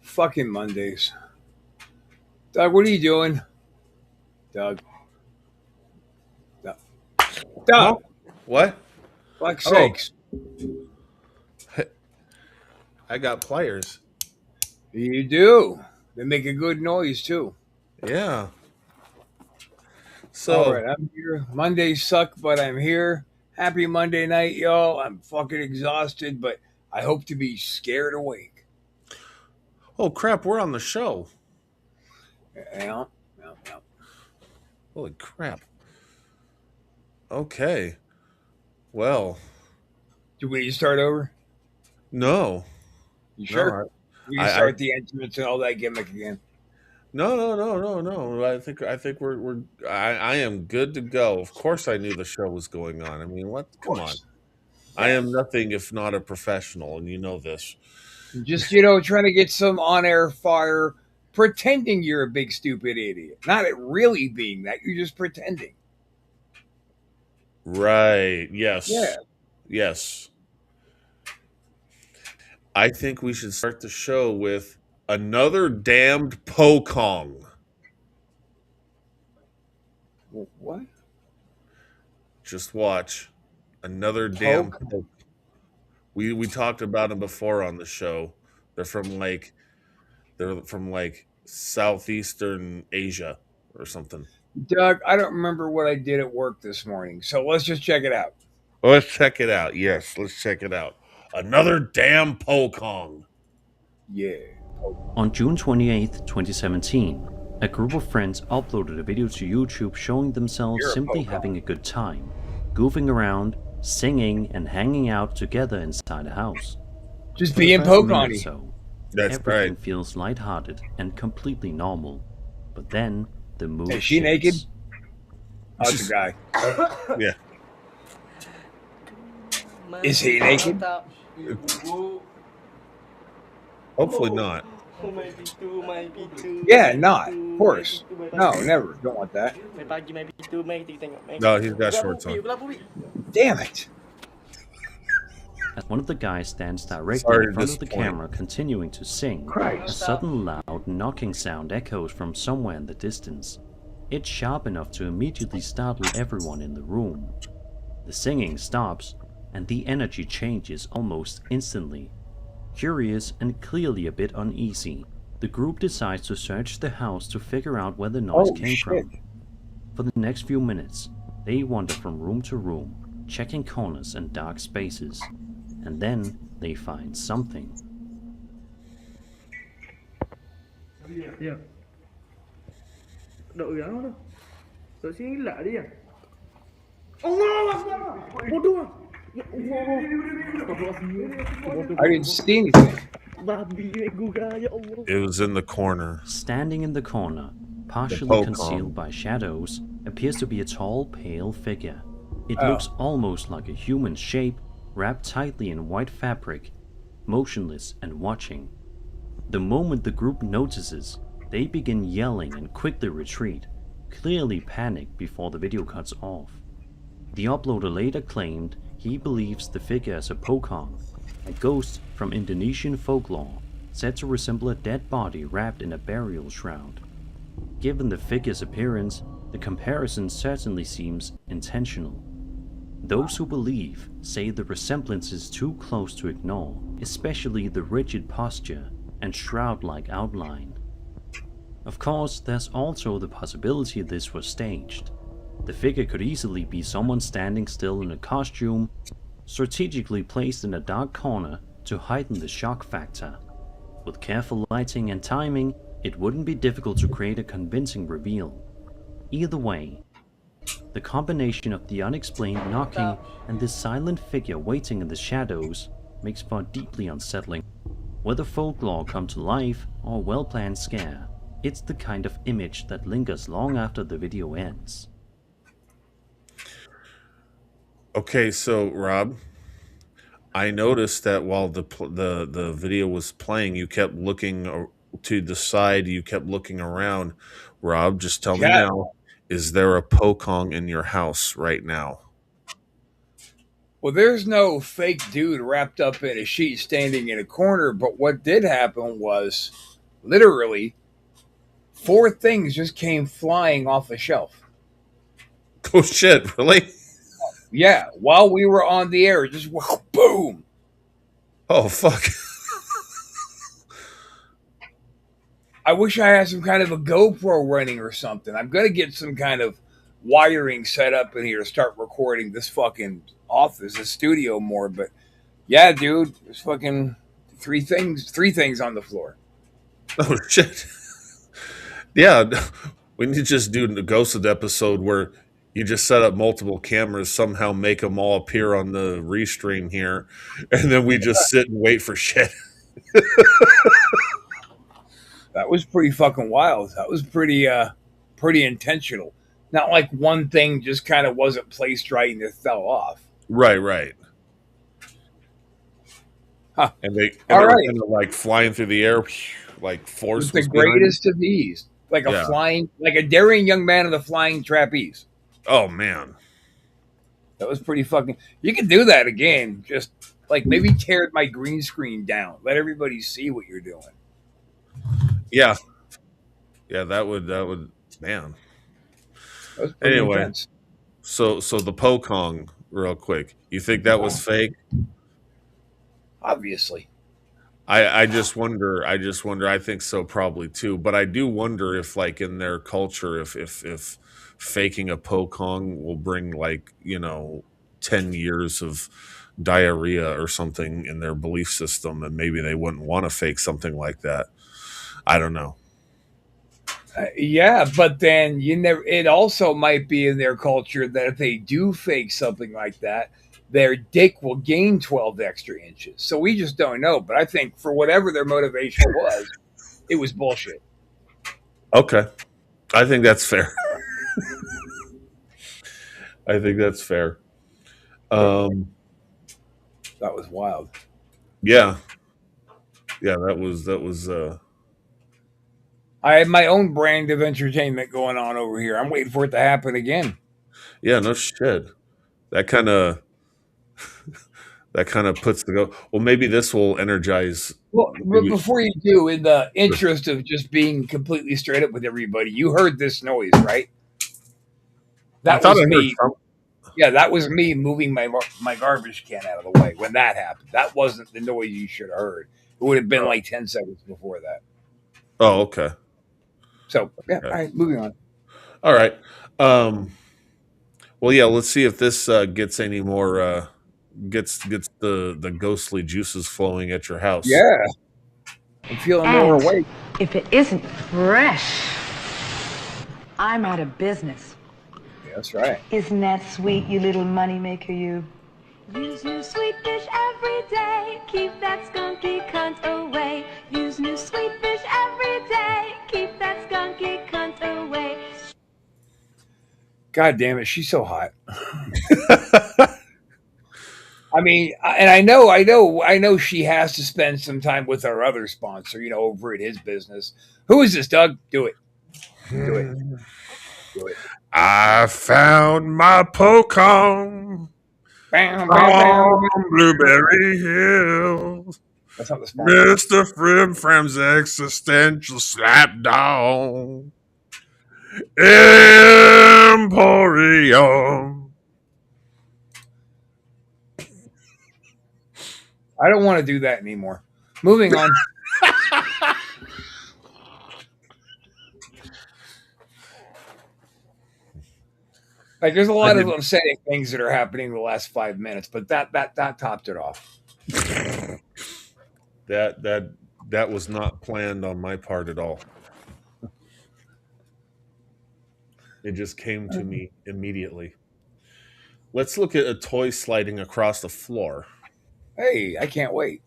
Fucking Mondays. Doug, what are you doing? Doug. Doug. Huh? Doug. What? Fuck's Oh, sakes. I got pliers. You do. They make a good noise too. Yeah. All So, right, I'm here. Mondays suck, but I'm here. Happy Monday night, y'all. I'm fucking exhausted, but I hope to be scared awake. oh crap, we're on the show. Yeah, yeah, yeah. Holy crap. Okay. Well, Do we start over? no. You sure? No. We can I start the entrance and all that gimmick again. no. I think I am good to go. Of course I knew the show was going on. I mean, what? Of Come on. course. I Yeah. am nothing if not a professional, and you know this. Just, trying to get some on air fire, pretending you're a big stupid idiot. Not it really being that. You're just pretending. Right. Yeah. Yes. Yes. I think we should start the show with another damned Pokong. What? Just watch. Another damn Poke? poke. We talked about them before on the show. They're from like southeastern Asia or something. Doug, I don't remember what I did at work this morning, so let's just check it out. Well, let's check it out. Yes, let's check it out. Another damn Pokong. Yeah. On June 28, 2017, a group of friends uploaded a video to YouTube showing themselves You're a simply poke. having a good time, goofing around, singing, and hanging out together inside a house. Just For the being first poke minute on or you. so, That's everything right. feels lighthearted and completely normal. But then the mood Is she naked? shifts. Oh, it's a guy. Yeah. Is he naked? Hopefully not. Yeah, not. Of course. No, never. Don't want that. No, he's got shorts on. Damn it. As one of the guys stands directly Sorry in to front of the disappoint. camera continuing to sing, a Christ. sudden loud knocking sound echoes from somewhere in the distance. It's sharp enough to immediately startle everyone in the room. The singing stops, and the energy changes almost instantly. Curious and clearly a bit uneasy, the group decides to search the house to figure out where the noise Oh, came shit. from. For the next few minutes, they wander from room to room, checking corners and dark spaces. And then they find something. Iya. Đợi gắng đâu. Tớ suy nghĩ lạ đi à. Allah Akbar. Bodoh. Ya Allah. I didn't see anything. Babi gua ya Allah. It was in the corner. Standing in the corner, partially Pokemon. concealed by shadows, appears to be a tall, pale figure. It Oh. looks almost like a human shape, wrapped tightly in white fabric, motionless and watching. The moment the group notices, they begin yelling and quickly retreat, clearly panicked before the video cuts off. The uploader later claimed he believes the figure is a Pokong, a ghost from Indonesian folklore, said to resemble a dead body wrapped in a burial shroud. Given the figure's appearance, the comparison certainly seems intentional. Those who believe say the resemblance is too close to ignore, especially the rigid posture and shroud-like outline. Of course, there's also the possibility this was staged. The figure could easily be someone standing still in a costume, strategically placed in a dark corner to heighten the shock factor. With careful lighting and timing, it wouldn't be difficult to create a convincing reveal. Either way, the combination of the unexplained knocking and this silent figure waiting in the shadows makes for a deeply unsettling. Whether folklore come to life or a well-planned scare, it's the kind of image that lingers long after the video ends. Okay, so Rob, I noticed that while the video was playing, you kept looking to the side. You kept looking around. Rob, just tell me Yeah. now: is there a Pokong in your house right now? Well, there's no fake dude wrapped up in a sheet standing in a corner, but what did happen was literally 4 things just came flying off the shelf. Oh shit! Really? Yeah, while we were on the air, just boom. Oh fuck! I wish I had some kind of a GoPro running or something. I'm gonna get some kind of wiring set up in here to start recording this fucking office, this studio more. But yeah, dude, there's fucking three things on the floor. Oh shit! Yeah, we need to just do the Ghosted episode where you just set up multiple cameras, somehow make them all appear on the restream here, and then we just sit and wait for shit. That was pretty fucking wild. That was pretty intentional. Not like one thing just kind of wasn't placed right and it fell off. Right. Huh. And they All were right. kind of like flying through the air, like force With the was behind it. greatest of ease. Like Yeah. like a daring young man on the flying trapeze. Oh man, That was pretty fucking. You can do that again. Just like maybe tear my green screen down. Let everybody see what you're doing. yeah, that would man. That was pretty Anyway. intense. So the Pokong, real quick. You think that was fake? Obviously. I just wonder. I think so, probably too. But I do wonder if, like, in their culture, if faking a Pokong will bring, like, 10 years of diarrhea or something in their belief system, and maybe they wouldn't want to fake something like that. I don't know. Yeah, but then it also might be in their culture that if they do fake something like that, their dick will gain 12 extra inches. So we just don't know. But I think for whatever their motivation was, it was bullshit. Okay, I think that's fair. I think that's fair. That was wild. Yeah, that was. I have my own brand of entertainment going on over here. I'm waiting for it to happen again. Yeah, no shit. That kind of puts the go. Well, maybe this will energize. Well, but before you do, in the interest of just being completely straight up with everybody, you heard this noise, right? That was me. Yeah, that was me moving my garbage can out of the way when that happened. That wasn't the noise you should have heard. It would have been like 10 seconds before that. Oh, okay. So, yeah, Okay. all right, moving on. All right. Well, yeah. Let's see if this gets any more. Gets the ghostly juices flowing at your house. Yeah. I'm feeling more And awake. if it isn't fresh, I'm out of business. Yeah, that's right. Isn't that sweet, you little moneymaker, you? Use new sweet fish every day. Keep that skunky cunt away. Use new sweet fish every day. Keep that skunky cunt away. God damn it, she's so hot. I mean, and I know she has to spend some time with our other sponsor, over at his business. Who is this, Doug? Do it. Do it. Do it. I found my Pokong Bam, bam, bam. on Blueberry Hill. That's not the sponsor. Mr. Frim's existential slapdown. Emporium. I don't want to do that anymore. Moving on. Like, there's a lot of upsetting things that are happening in the last 5 minutes, but that topped it off. That was not planned on my part at all. It just came to me immediately. Let's look at a toy sliding across the floor. Hey, I can't wait.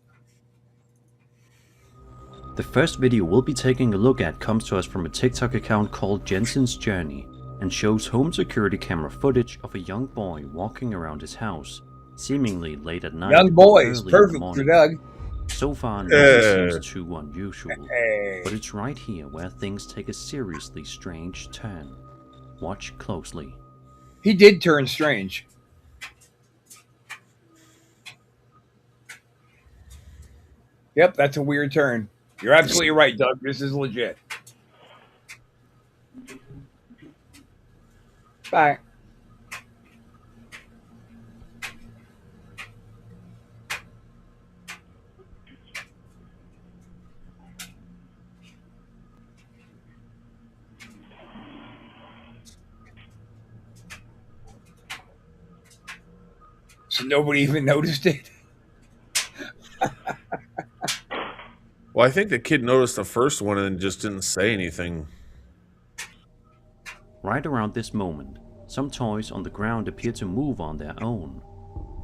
The first video we'll be taking a look at comes to us from a TikTok account called Jensen's Journey and shows home security camera footage of a young boy walking around his house, seemingly late at night. Young or boys, early in the perfect for morning. Doug. So far, nothing seems too unusual, Hey. but it's right here where things take a seriously strange turn. Watch closely. He did turn strange. Yep, that's a weird turn. You're absolutely right, Doug. This is legit. Bye. So nobody even noticed it. Well, I think the kid noticed the first one and just didn't say anything. Right around this moment, some toys on the ground appear to move on their own.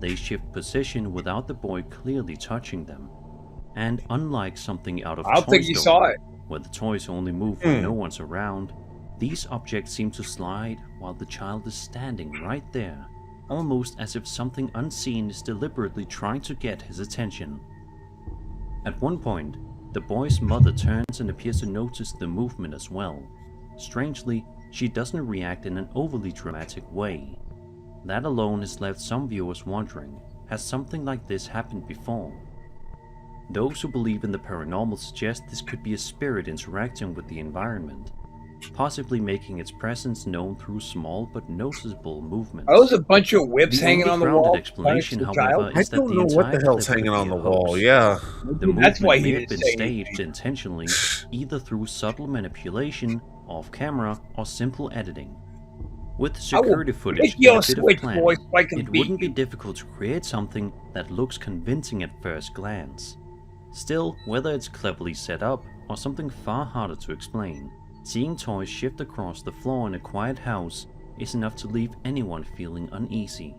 They shift position without the boy clearly touching them. And unlike something out of I don't think you saw it. where the toys only move when no one's around, these objects seem to slide while the child is standing right there, almost as if something unseen is deliberately trying to get his attention. At one point, the boy's mother turns and appears to notice the movement as well. Strangely, she doesn't react in an overly dramatic way. That alone has left some viewers wondering, has something like this happened before? Those who believe in the paranormal suggest this could be a spirit interacting with the environment, possibly making its presence known through small but noticeable movements. Are those a bunch of whips hanging on the wall? Explanation, however, I is that don't the know what the entire hell's clip hanging could on be the a wall. hoax. Yeah. The movement That's why may he have didn't been say staged anything. intentionally, either through subtle manipulation, off camera, or simple editing. With security footage and a bit of planning, it wouldn't be difficult to create something that looks convincing at first glance. Still, whether it's cleverly set up or something far harder to explain, seeing toys shift across the floor in a quiet house is enough to leave anyone feeling uneasy.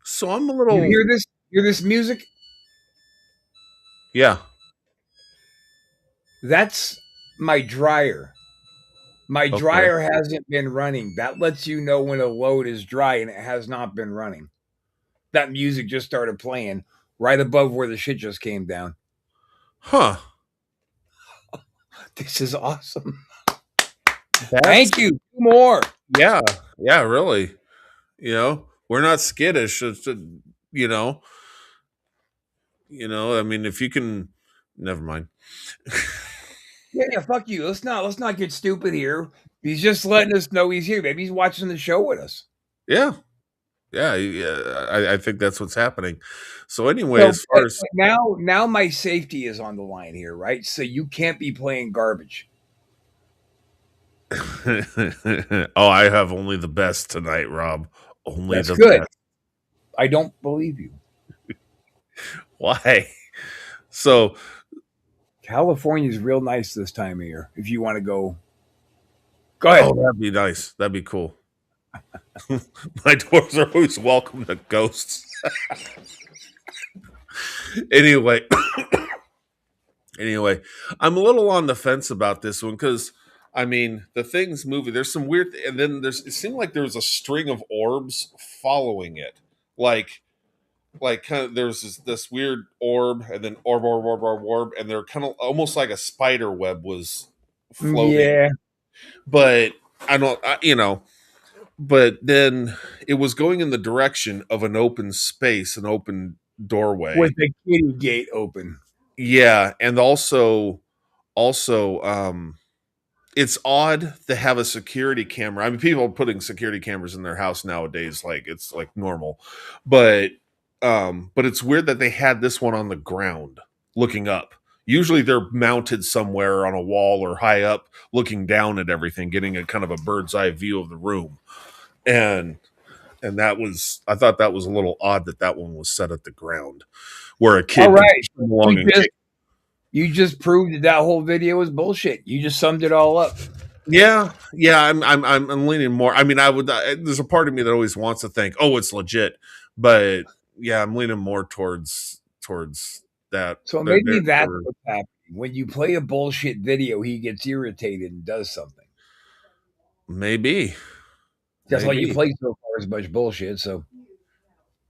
So I'm a little. You hear this? Hear this music? Yeah. That's my dryer. My dryer hasn't been running. That lets you know when a load is dry and it has not been running. That music just started playing right above where the shit just came down. Huh. This is awesome. Thank you. Two more. Yeah. Yeah, really. You know, we're not skittish. It's, you know, I mean, if you can, never mind. Yeah, fuck you. Let's not get stupid here. He's just letting us know he's here. Maybe he's watching the show with us. Yeah. I think that's what's happening. So anyway, as far as now my safety is on the line here, right? So you can't be playing garbage. oh, I have only the best tonight, Rob. Only That's the good. best. I don't believe you. Why? So California's real nice this time of year. If you want to go ahead. Oh, that'd be nice. That'd be cool. My doors are always welcome to ghosts. Anyway, I'm a little on the fence about this one because I mean the thing's moving. There's some weird, and then it seemed like there was a string of orbs following it, like kind of there's this weird orb, and then orb, and they're kind of almost like a spider web was floating. Yeah, but but then it was going in the direction of an open space, an open doorway with the kitty gate open. Yeah, and also, it's odd to have a security camera. I mean, people are putting security cameras in their house nowadays, like it's like normal, but it's weird that they had this one on the ground, looking up. Usually, they're mounted somewhere on a wall or high up, looking down at everything, getting a kind of a bird's eye view of the room, and that was, I thought that was a little odd that one was set at the ground, where a kid. All right, you just proved that whole video was bullshit. You just summed it all up. Yeah. I'm leaning more. I mean, there's a part of me that always wants to think, oh, it's legit, but yeah, I'm leaning more towards that. So maybe that's what's happening. When you play a bullshit video, he gets irritated and does something. Maybe. That's why you play so far as much bullshit. So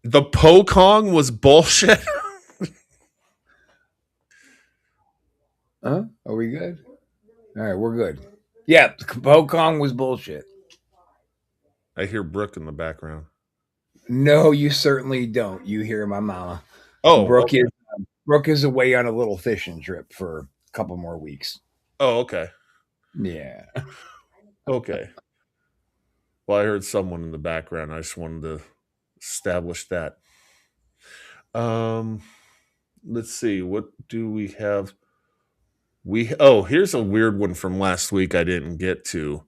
the Pokong was bullshit. Huh? Are we good? All right, we're good. Yeah, Pokong was bullshit. I hear Brooke in the background. No, you certainly don't. You hear my mama. Oh, Brooke okay. is Brooke is away on a little fishing trip for a couple more weeks. Oh, okay. Yeah. Okay. Well, I heard someone in the background. I just wanted to establish that. Let's see. What do we have? Here's a weird one from last week I didn't get to.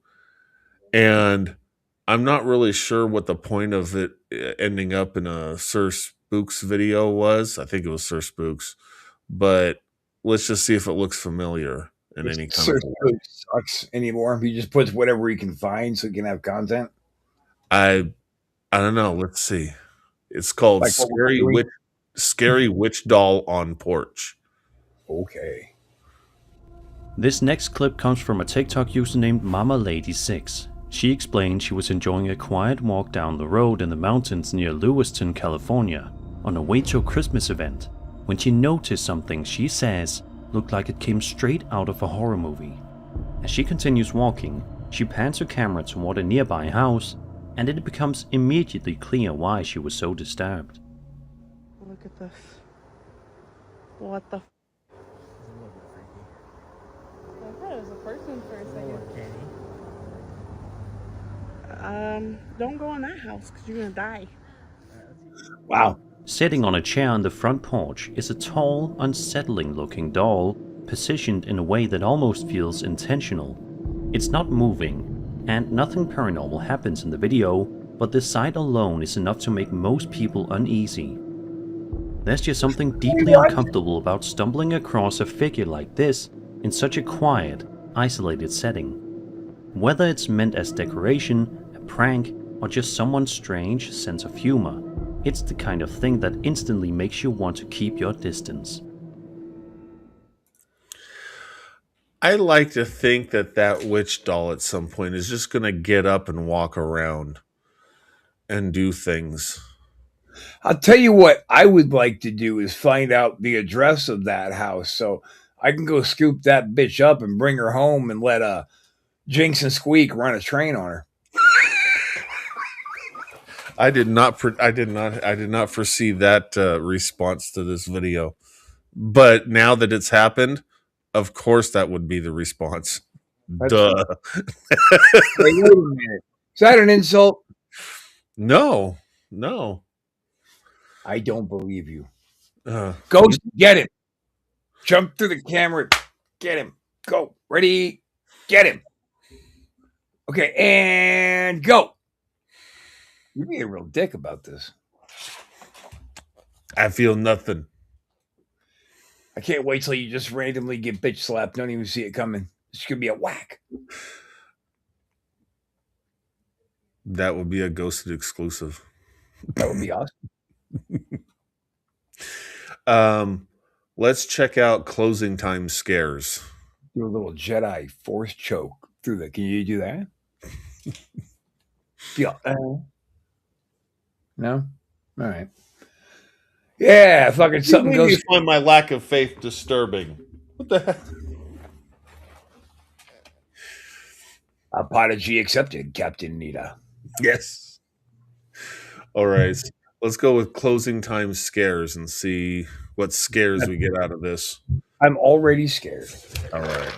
And I'm not really sure what the point of it ending up in a Sir Spooks video was. I think it was Sir Spooks. But let's just see if it looks familiar in any kind Sir of way. Spooks sucks anymore. He just puts whatever he can find so he can have content. I don't know. Let's see. It's called Like what we're doing? Scary Witch Doll on Porch. Okay. This next clip comes from a TikTok user named MamaLady6. She explained she was enjoying a quiet walk down the road in the mountains near Lewiston, California, on her way to a Christmas event, when she noticed something she says looked like it came straight out of a horror movie. As she continues walking, she pans her camera toward a nearby house, and it becomes immediately clear why she was so disturbed. Look at this. What the I thought it was a person for a second. Don't go in that house because you're gonna die. Wow. Sitting on a chair on the front porch is a tall, unsettling looking doll, positioned in a way that almost feels intentional. It's not moving, and nothing paranormal happens in the video, but the sight alone is enough to make most people uneasy. There's just something deeply uncomfortable about stumbling across a figure like this in such a quiet, isolated setting. Whether it's meant as decoration, a prank, or just someone's strange sense of humor, it's the kind of thing that instantly makes you want to keep your distance. I like to think that witch doll at some point is just going to get up and walk around and do things. I'll tell you what I would like to do is find out the address of that house so I can go scoop that bitch up and bring her home and let Jinx and Squeak run a train on her. I did not foresee that response to this video. But now that it's happened, of course that would be the response. Duh. Wait a minute. Is that an insult? No. I don't believe you. Uh, Ghost, get him. Jump through the camera. Get him. Go. Ready? Get him. Okay, and go. You're being a real dick about this. I feel nothing. I can't wait till you just randomly get bitch slapped. Don't even see it coming. It's going to be a whack. That would be a Ghosted exclusive. That would be awesome. Let's check out closing time scares. Do a little Jedi Force choke through the. Can you do that? Feel. No? All right. Yeah, fucking something goes. You find my lack of faith disturbing. What the heck? Apology accepted, Captain Nita. Yes. All right. Let's go with closing time scares and see what scares we get out of this. I'm already scared. All right.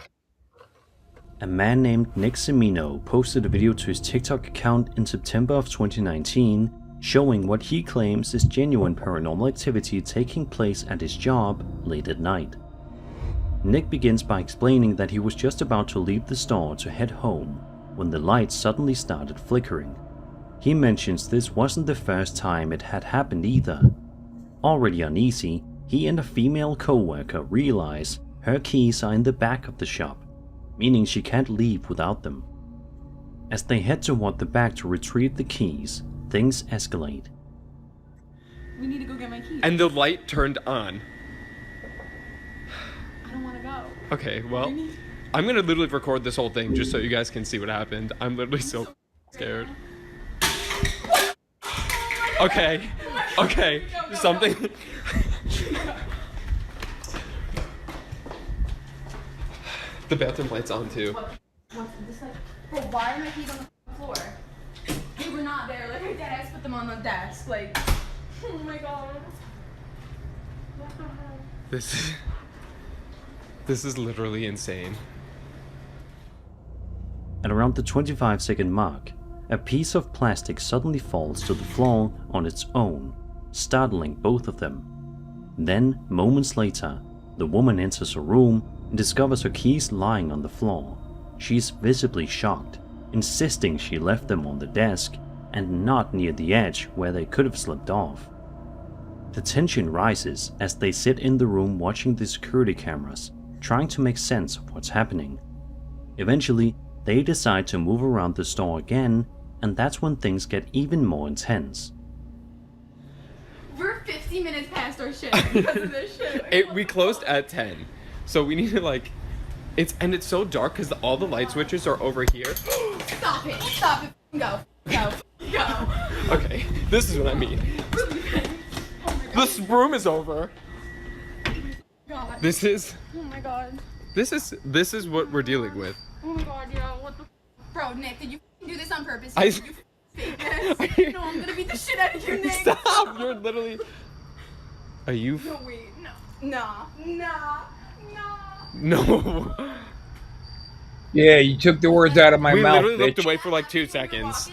A man named Nick Semino posted a video to his TikTok account in September of 2019 showing what he claims is genuine paranormal activity taking place at his job late at night. Nick begins by explaining that he was just about to leave the store to head home when the lights suddenly started flickering. He mentions this wasn't the first time it had happened either. Already uneasy, he and a female co-worker realize her keys are in the back of the shop, meaning she can't leave without them. As they head toward the back to retrieve the keys, things escalate. We need to go get my keys. And the light turned on. I don't want to go. Okay, well, I'm gonna literally record this whole thing just so you guys can see what happened. I'm literally so scared. Okay, something. The bathroom light's on too. What's this like? Bro, why are my keys on the floor? Hey, they're not there. Like, my dad has put them on the desk. Like, oh my god. This is literally insane. At around the 25-second mark, a piece of plastic suddenly falls to the floor on its own, startling both of them. Then, moments later, the woman enters a room and discovers her keys lying on the floor. She is visibly shocked, insisting she left them on the desk and not near the edge where they could have slipped off. The tension rises as they sit in the room watching the security cameras, trying to make sense of what's happening. Eventually, they decide to move around the store again, and that's when things get even more intense. We're 50 minutes past our shift because of this shit. We closed at 10, so we need to like, it's so dark because all the light switches are over here. Stop it, go. Okay, this is what I mean. This room is over. God. This is Oh my god. this is what we're dealing with. Oh my god, yo, what the Bro, Nick, did you do this on purpose? I- Did you fake this? No, I'm gonna beat the shit out of you, Nick. Stop! You're literally. Are you? No, wait, no. No. Yeah, you took the words out of my We mouth, literally looked bitch. away for like 2 seconds.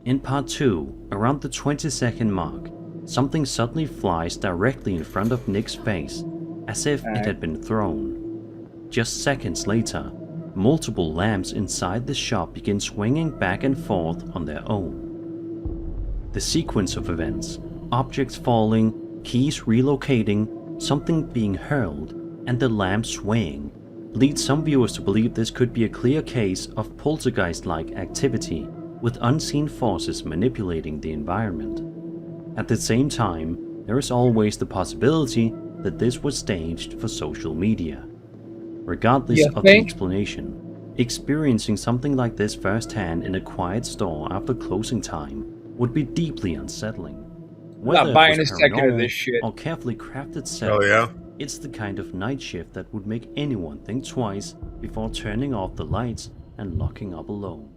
In part 2, around the 20-second mark, something suddenly flies directly in front of Nick's face, as if it had been thrown. Just seconds later, multiple lamps inside the shop begin swinging back and forth on their own. The sequence of events, objects falling, keys relocating, something being hurled, and the lamp swaying, leads some viewers to believe this could be a clear case of poltergeist-like activity, with unseen forces manipulating the environment. At the same time, there is always the possibility that this was staged for social media. Regardless of the explanation, experiencing something like this firsthand in a quiet store after closing time would be deeply unsettling. Whether Not buying it was a second of paranormal this shit. or carefully crafted setup, Oh yeah. it's the kind of night shift that would make anyone think twice before turning off the lights and locking up alone.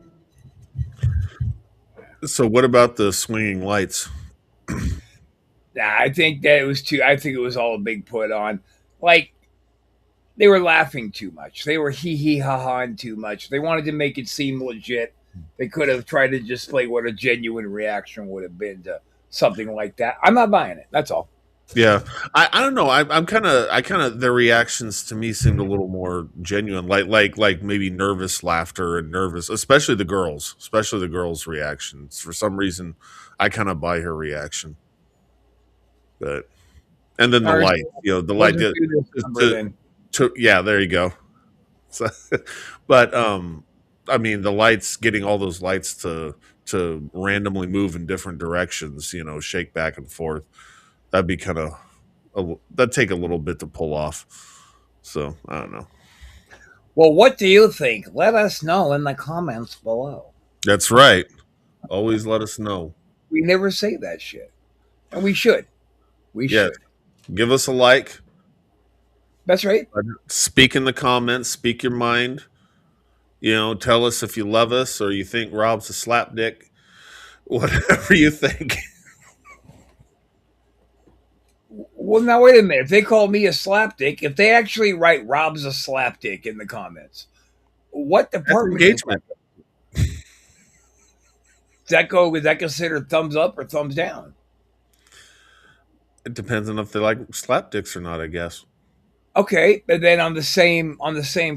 So what about the swinging lights? Nah, I think that it was too. I think it was all a big put on. Like they were laughing too much. They were hee hee ha haing too much. They wanted to make it seem legit. They could have tried to display what a genuine reaction would have been to something like that. I'm not buying it. That's all. Yeah, I don't know. I kind of their reactions to me seemed a little more genuine, like maybe nervous laughter and nervous, especially the girls' reactions. For some reason, I kind of buy her reaction. But and then the Ours light, the light wasn't did. due this number then. Yeah, there you go. So, but I mean, the lights, getting all those lights to randomly move in different directions, shake back and forth. That'd be that'd take a little bit to pull off. So I don't know. Well, what do you think? Let us know in the comments below. That's right. Always let us know. We never say that shit, and we should. We should. Give us a like. That's right. Speak in the comments. Speak your mind. Tell us if you love us or you think Rob's a slapdick. Whatever you think. Well, now wait a minute. If they call me a slapdick, if they actually write Rob's a slapdick in the comments, what department is that? Is that considered thumbs up or thumbs down? It depends on if they like slapdicks or not, I guess. Okay, but then on the same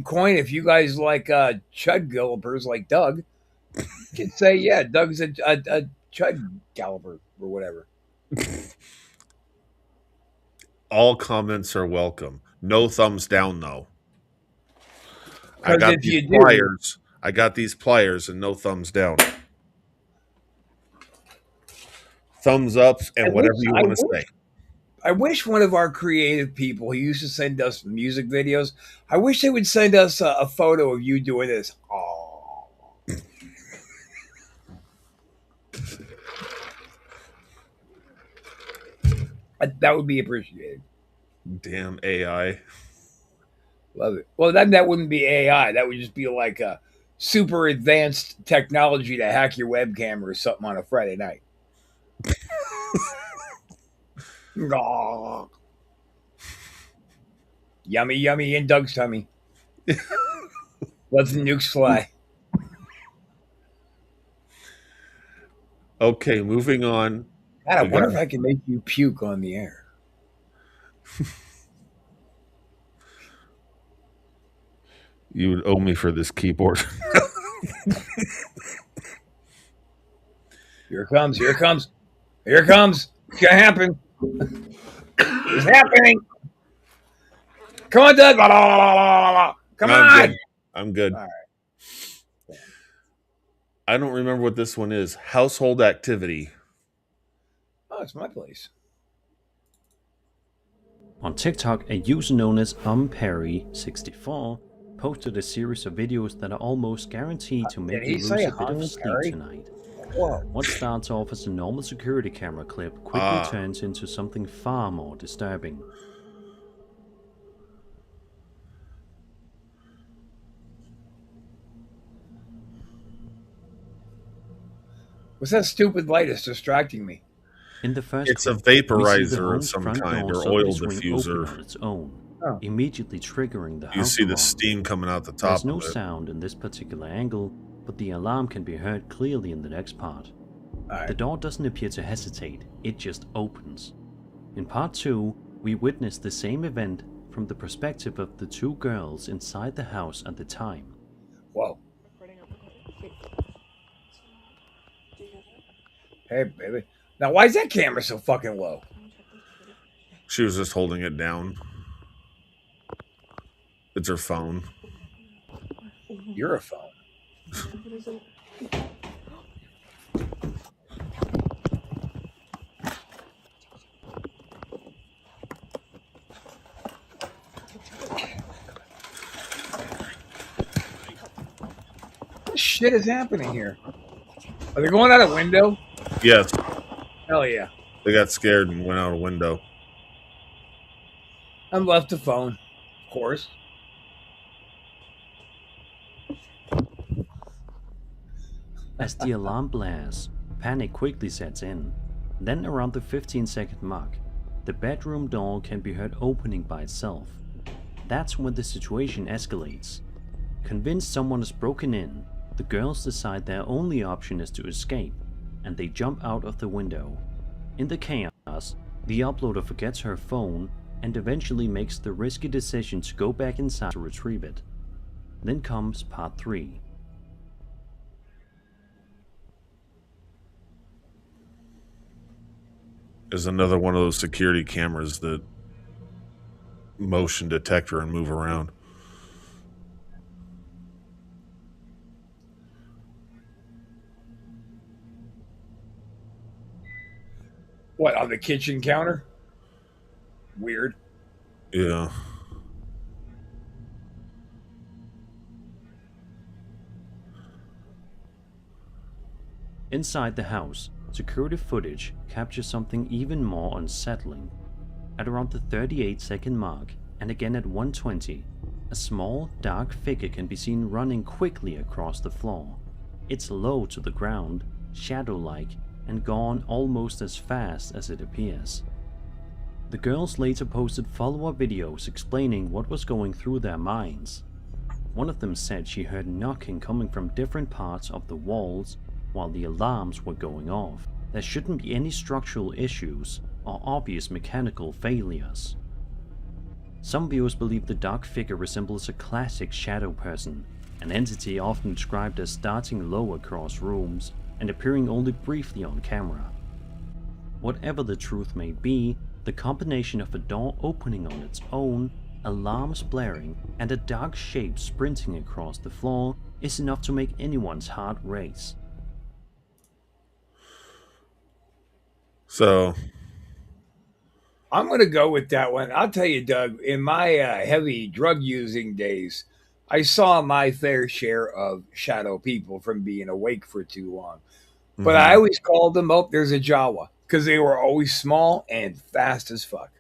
coin, if you guys like chud gallopers like Doug, you can say, yeah, Doug's a chud galloper or whatever. All comments are welcome. No thumbs down, though. I got these pliers and no thumbs down. Thumbs up and whatever you want to say. I wish one of our creative people who used to send us music videos, I wish they would send us a photo of you doing this. Oh. That would be appreciated. Damn AI. Love it. Well, that wouldn't be AI. That would just be like super advanced technology to hack your webcam or something on a Friday night. Yummy, yummy in Doug's tummy. Let the nukes fly. Okay, moving on. God, I wonder if I can make you puke on the air. You would owe me for this keyboard. Here it comes. Here it comes. Here it comes. It's going to happen. It's happening. Come on, Doug. Come on. Good. I'm good. All right. I don't remember what this one is. Household activity. Oh, it's my place. On TikTok, a user known as Perry64 posted a series of videos that are almost guaranteed to make you lose a bit of sleep tonight. Whoa. What starts off as a normal security camera clip quickly turns into something far more disturbing. What's that stupid light that's distracting me? In the first It's a clip, vaporizer of some kind, or oil diffuser. On its own, immediately triggering the house. You see the alarm. steam coming out the top. There's no of it. sound in this particular angle, but the alarm can be heard clearly in the next part. Right. The door doesn't appear to hesitate, it just opens. In part 2, we witness the same event from the perspective of the two girls inside the house at the time. Whoa. Hey, baby. Now, why is that camera so fucking low? She was just holding it down. It's her phone. You're a phone. What shit is happening here? Are they going out a window? Yes. Hell yeah. They got scared and went out a window. And left the phone, of course. As the alarm blares, panic quickly sets in. Then around the 15-second mark, the bedroom door can be heard opening by itself. That's when the situation escalates. Convinced someone has broken in, the girls decide their only option is to escape, and they jump out of the window. In the chaos, the uploader forgets her phone and eventually makes the risky decision to go back inside to retrieve it. Then comes part 3. There's another one of those security cameras that motion detector and move around. What, on the kitchen counter? Weird. Yeah. Inside the house, security footage captures something even more unsettling. At around the 38-second mark, and again at 120, a small, dark figure can be seen running quickly across the floor. It's low to the ground, shadow-like, and gone almost as fast as it appears. The girls later posted follow-up videos explaining what was going through their minds. One of them said she heard knocking coming from different parts of the walls while the alarms were going off. There shouldn't be any structural issues or obvious mechanical failures. Some viewers believe the dark figure resembles a classic shadow person, an entity often described as starting low across rooms and appearing only briefly on camera. Whatever the truth may be, the combination of a door opening on its own, alarms blaring, and a dark shape sprinting across the floor is enough to make anyone's heart race. So I'm going to go with that one. I'll tell you, Doug, in my heavy drug using days, I saw my fair share of shadow people from being awake for too long. But I always called them, oh, there's a Jawa, because they were always small and fast as fuck.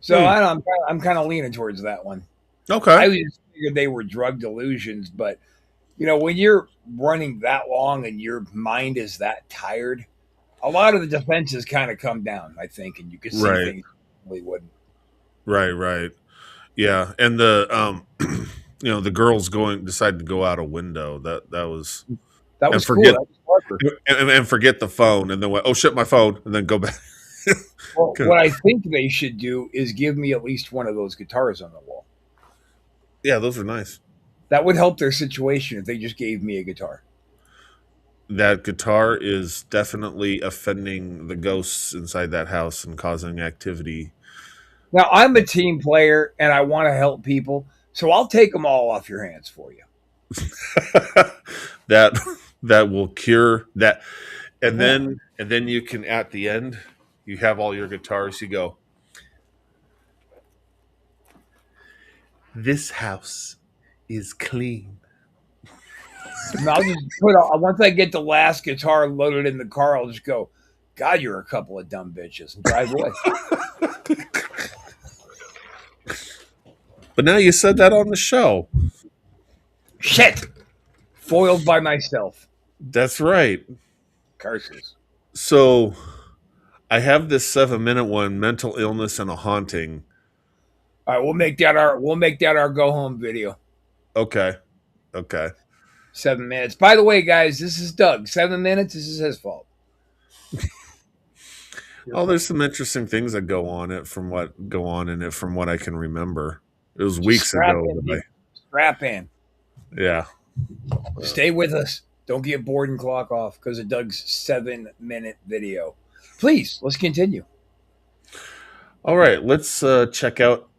So I'm kind of leaning towards that one. okay. I always figured they were drug delusions, but You know, when you're running that long and your mind is that tired, a lot of the defenses kind of come down, I think, and you can see Right. things we wouldn't. Right. Yeah, and the the girls decide to go out a window. That was That and was cool. That was clever. and forget the phone, and then oh shit, my phone, and then go back. Well, what I think they should do is give me at least one of those guitars on the wall. Yeah, those are nice. That would help their situation if they just gave me a guitar. That guitar is definitely offending the ghosts inside that house and causing activity. Now, I'm a team player and I want to help people, so I'll take them all off your hands for you. that will cure that, and then you can, at the end, you have all your guitars. You go, this house is clean. And I'll just once I get the last guitar loaded in the car, I'll just go, God, you're a couple of dumb bitches, and drive away. But now you said that on the show. Shit! Foiled by myself. That's right. Curses. So I have this 7-minute one, mental illness and a haunting. All right, we'll make that our go home video. Okay. 7 minutes. By the way, guys, this is Doug. 7 minutes. This is his fault. Oh, there's some interesting things that go on in it from what I can remember. It was weeks ago. Strap in. Yeah. Stay with us. Don't get bored and clock off because of Doug's 7-minute video. Please, let's continue. All right, let's check out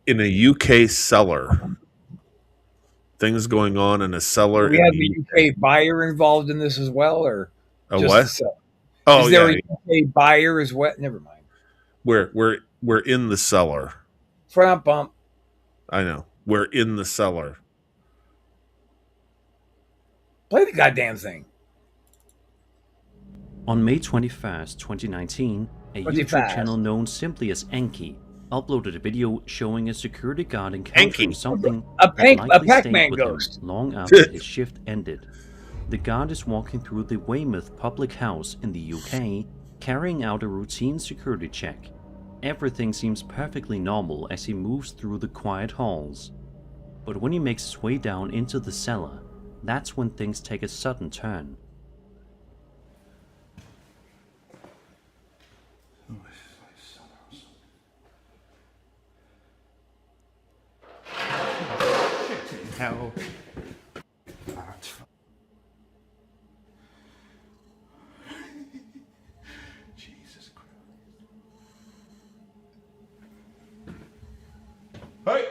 in a UK cellar. Things going on in a cellar. Do we have a UK buyer involved in this as well, or a what? Oh, is there a UK buyer as well? Never mind. We're in the cellar. Front bump. I know. We're in the cellar. Play the goddamn thing. On May 21st, 2019, a YouTube channel known simply as Enki uploaded a video showing a security guard encountering something a Pac-Man ghost long after his shift ended. The guard is walking through the Weymouth public house in the UK, carrying out a routine security check. Everything seems perfectly normal as he moves through the quiet halls. But when he makes his way down into the cellar, that's when things take a sudden turn. Hell. Jesus Christ. Hey!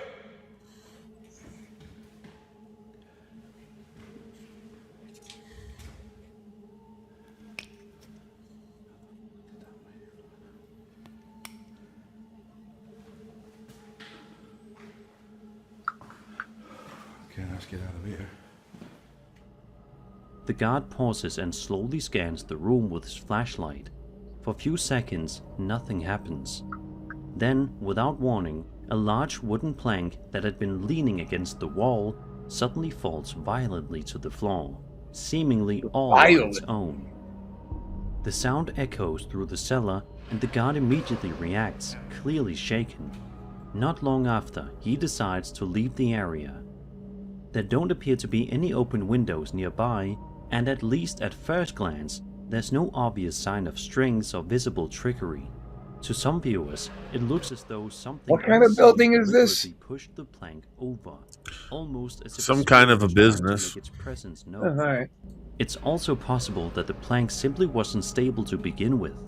Okay, let's get out of here. The guard pauses and slowly scans the room with his flashlight. For a few seconds, nothing happens. Then, without warning, a large wooden plank that had been leaning against the wall suddenly falls violently to the floor, seemingly all on its own. The sound echoes through the cellar and the guard immediately reacts, clearly shaken. Not long after, he decides to leave the area. There don't appear to be any open windows nearby, and at least at first glance, there's no obvious sign of strings or visible trickery. To some viewers, it looks as though something. What kind of building is this? Pushed the plank over, almost as if some kind of a business. Its presence known. It's also possible that the plank simply wasn't stable to begin with.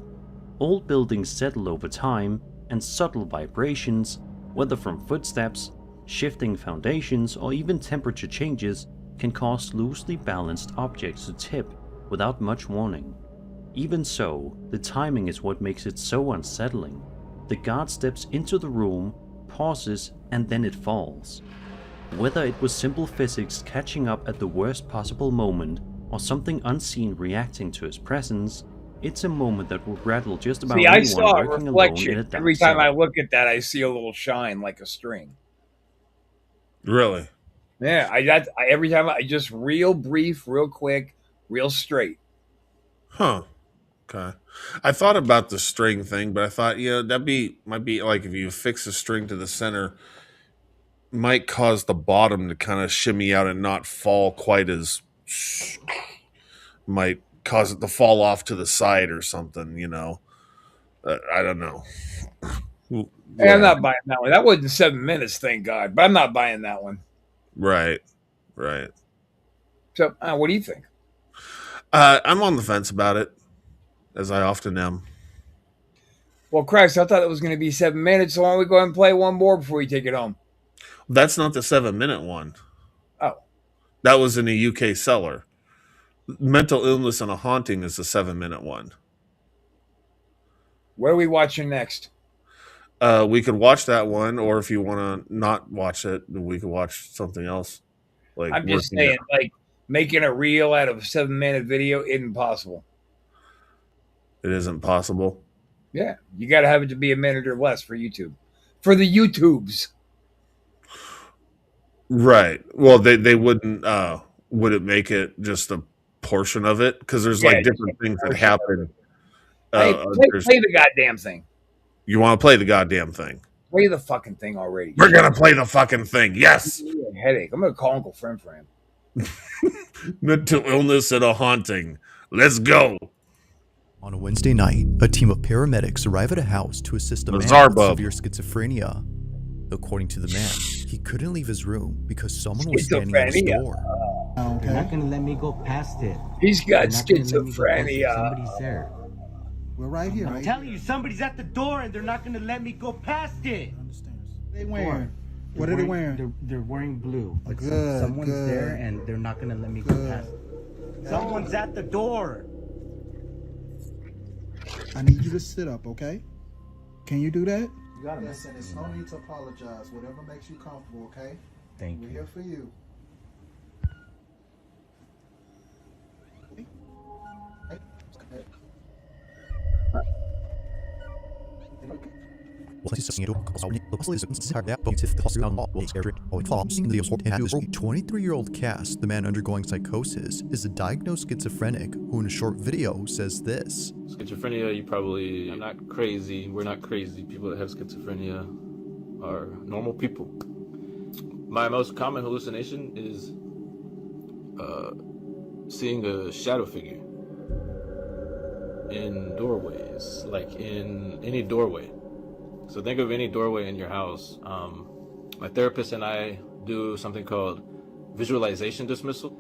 Old buildings settle over time, and subtle vibrations, whether from footsteps, shifting foundations, or even temperature changes, can cause loosely balanced objects to tip without much warning. Even so, the timing is what makes it so unsettling. The guard steps into the room, pauses, and then it falls. Whether it was simple physics catching up at the worst possible moment, or something unseen reacting to his presence, it's a moment that will rattle just about anyone I saw a working reflection. alone in a Every time cellar. I look at that, I see a little shine like a string. Really? Yeah, every time I just real brief, real quick, real straight. Huh. Okay. I thought about the string thing, but I thought, might be like if you fix the string to the center, might cause the bottom to kind of shimmy out and not fall quite as might cause it to fall off to the side or something, I don't know. Hey, I'm not buying that one. That wasn't 7 minutes, thank God. But I'm not buying that one. Right. So, what do you think? I'm on the fence about it, as I often am. Well, Christ, I thought it was going to be 7 minutes, so why don't we go ahead and play one more before we take it home? That's not the 7-minute one. Oh. That was in a UK seller. Mental Illness and a Haunting is the 7-minute one. What are we watching next? We could watch that one, or if you want to not watch it, we could watch something else. Like I'm just saying, like, making a reel out of a 7-minute video isn't possible. It isn't possible? Yeah. You got to have it to be a minute or less for YouTube. For the YouTubes. Right. Well, they wouldn't, would it make it just a portion of it? Because there's like different things that happen. Hey, play the goddamn thing. You want to play the goddamn thing? Play the fucking thing already. We're going to play the fucking thing. Yes. Headache. I'm going to call Uncle Friend for him. Mental Illness and a Haunting. Let's go. On a Wednesday night, a team of paramedics arrive at a house to assist a man with severe schizophrenia. According to the man, he couldn't leave his room because someone was standing at his door. They're not going to let me go past it. He's got schizophrenia. Somebody's there. We're right here. I'm telling you, somebody's at the door and they're not going to let me go past it. They wearing? What are they wearing? They're wearing blue. But Good, someone's good. there and they're not going to let me go past it. Someone's at the door. I need you to sit up, okay? Can you do that? You got it. Listen, there's no need to apologize. Whatever makes you comfortable, okay? Thank you. We're here for you. "23-year-old Cass, the man undergoing psychosis, is a diagnosed schizophrenic who in a short video says this. Schizophrenia, I'm not crazy. We're not crazy. People that have schizophrenia are normal people. My most common hallucination is seeing a shadow figure in doorways, like in any doorway. So think of any doorway in your house. My therapist and I do something called visualization dismissal.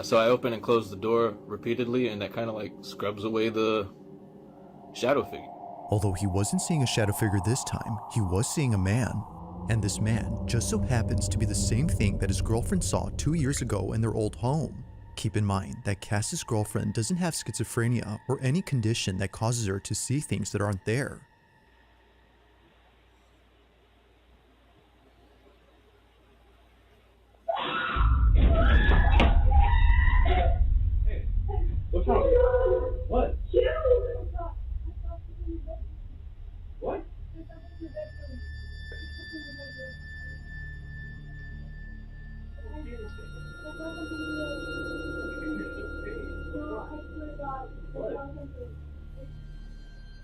So I open and close the door repeatedly, and that kind of like scrubs away the shadow figure. Although he wasn't seeing a shadow figure this time, he was seeing a man. And this man just so happens to be the same thing that his girlfriend saw 2 years ago in their old home. Keep in mind that Cass's girlfriend doesn't have schizophrenia or any condition that causes her to see things that aren't there. What's wrong? What? What?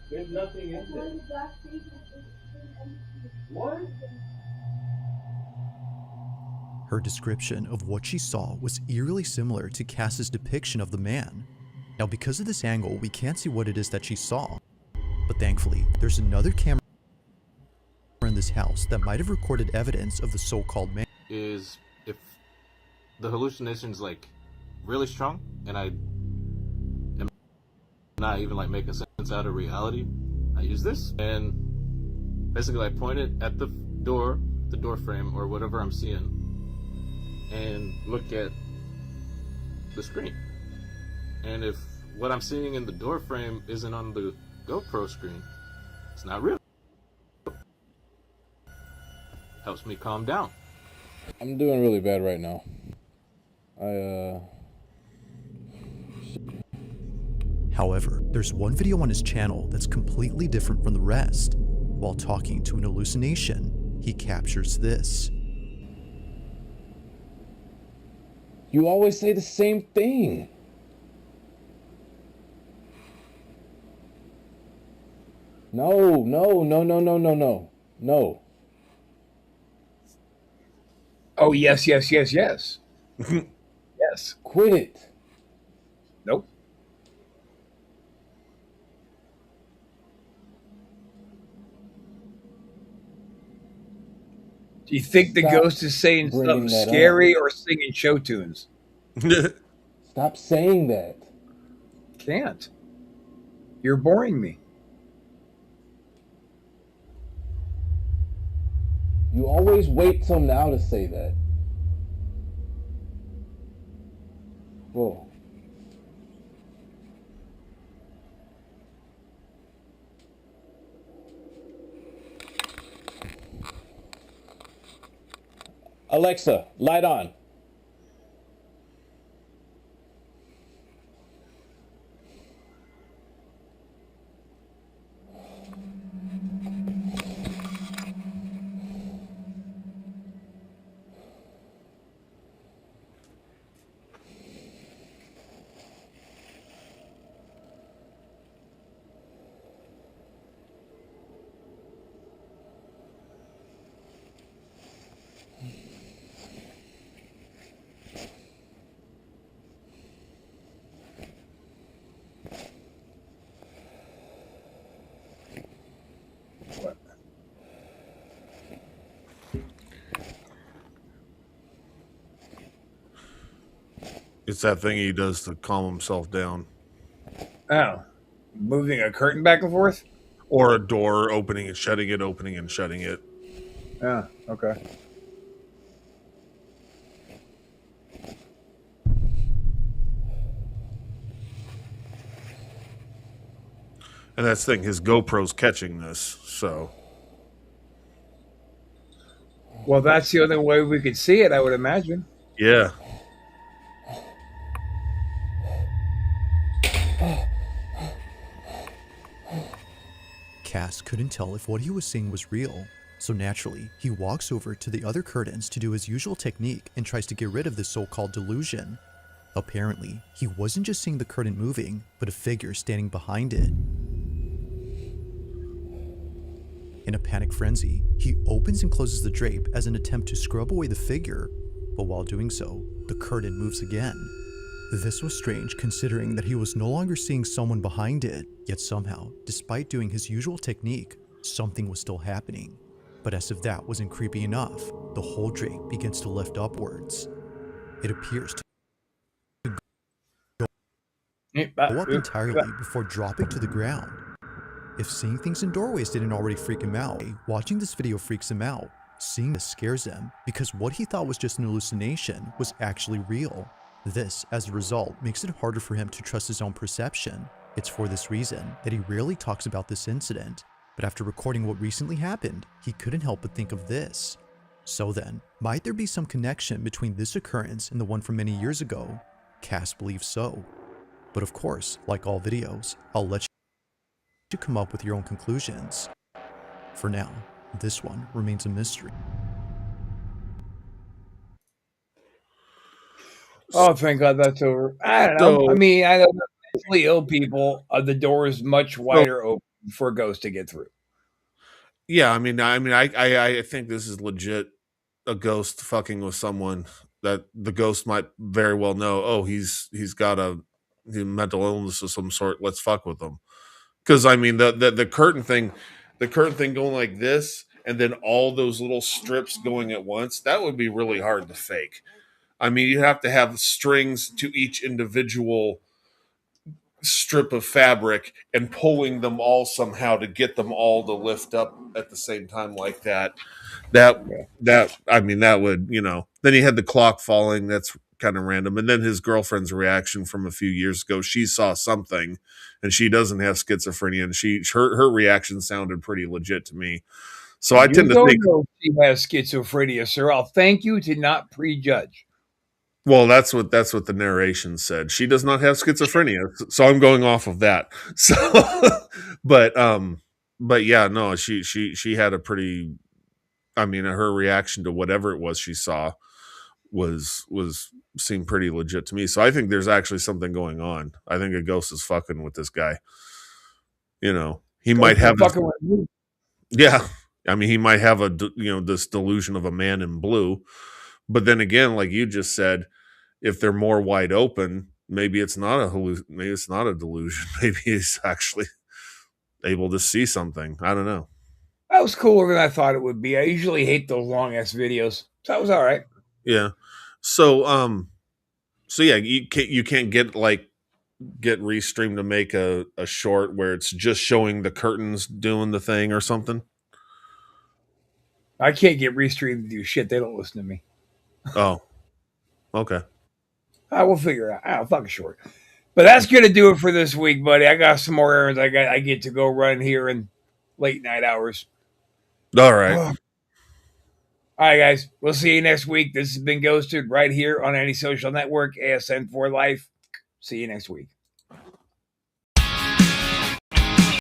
There's nothing in there. What? Her description of what she saw was eerily similar to Cass's depiction of the man. Now, because of this angle, we can't see what it is that she saw. But thankfully, there's another camera in this house that might have recorded evidence of the so-called man. Is if the hallucination's like really strong and I am not even like making sense out of reality, I use this and basically I point it at the door frame or whatever I'm seeing and look at the screen. And if what I'm seeing in the door frame isn't on the GoPro screen, it's not real. Helps me calm down. I'm doing really bad right now. However, there's one video on his channel that's completely different from the rest. While talking to an hallucination, he captures this. You always say the same thing. No. Oh, yes. Yes. Quit it. Nope. Do you think the Stop ghost is saying something bringing that scary or singing show tunes? Stop saying that. Can't. You're boring me. You always wait till now to say that. Whoa. Alexa, light on. It's that thing he does to calm himself down. Oh. Moving a curtain back and forth? Or a door, opening and shutting it, opening and shutting it. Yeah, okay. And that's the thing, his GoPro's catching this, so. Well, that's the only way we could see it, I would imagine. Yeah. Cass couldn't tell if what he was seeing was real, so naturally, he walks over to the other curtains to do his usual technique and tries to get rid of this so-called delusion. Apparently, he wasn't just seeing the curtain moving, but a figure standing behind it. In a panic frenzy, he opens and closes the drape as an attempt to scrub away the figure, but while doing so, the curtain moves again. This was strange considering that he was no longer seeing someone behind it, yet somehow, despite doing his usual technique, something was still happening. But as if that wasn't creepy enough, the whole drape begins to lift upwards. It appears to go up entirely before dropping to the ground. If seeing things in doorways didn't already freak him out, watching this video freaks him out. Seeing this scares him because what he thought was just an hallucination was actually real. This, as a result, makes it harder for him to trust his own perception. It's for this reason that he rarely talks about this incident, but after recording what recently happened, he couldn't help but think of this. So then, might there be some connection between this occurrence and the one from many years ago? Cass believes so. But of course, like all videos, I'll let you come up with your own conclusions. For now, this one remains a mystery. Oh, thank God that's over. I don't know. So- I mean, I know that mentally ill people, the door is much wider open for a ghost to get through. Yeah, I think this is legit a ghost fucking with someone that the ghost might very well know, oh, he's got a mental illness of some sort, let's fuck with him. Because I mean the curtain thing going like this and then all those little strips going at once, that would be really hard to fake. I mean, you have to have strings to each individual strip of fabric and pulling them all somehow to get them all to lift up at the same time like that. That would, then he had the clock falling. That's kind of random. And then his girlfriend's reaction from a few years ago, she saw something and she doesn't have schizophrenia and her reaction sounded pretty legit to me. So I tend to think she has schizophrenia, sir. I'll thank you to not prejudge. Well, that's what the narration said. She does not have schizophrenia, so I'm going off of that. So, but yeah, no, she had a pretty. I mean, her reaction to whatever it was she saw was seem pretty legit to me. So I think there's actually something going on. I think a ghost is fucking with this guy. You know, he might have fucking with you. Yeah. I mean, he might have this delusion of a man in blue. But then again, like you just said, if they're more wide open, maybe it's not maybe it's not a delusion. Maybe he's actually able to see something. I don't know. That was cooler than I thought it would be. I usually hate those long ass videos. So that was all right. Yeah. So yeah, you can't get Restream to make a short where it's just showing the curtains doing the thing or something. I can't get Restream to do shit. They don't listen to me. Oh. Okay. I will figure it out. I'll fucking short. But that's gonna do it for this week, buddy. I got some more errands I get to go run here in late night hours. All right. All right, guys. We'll see you next week. This has been Ghosted right here on Any Social Network, ASN for Life. See you next week.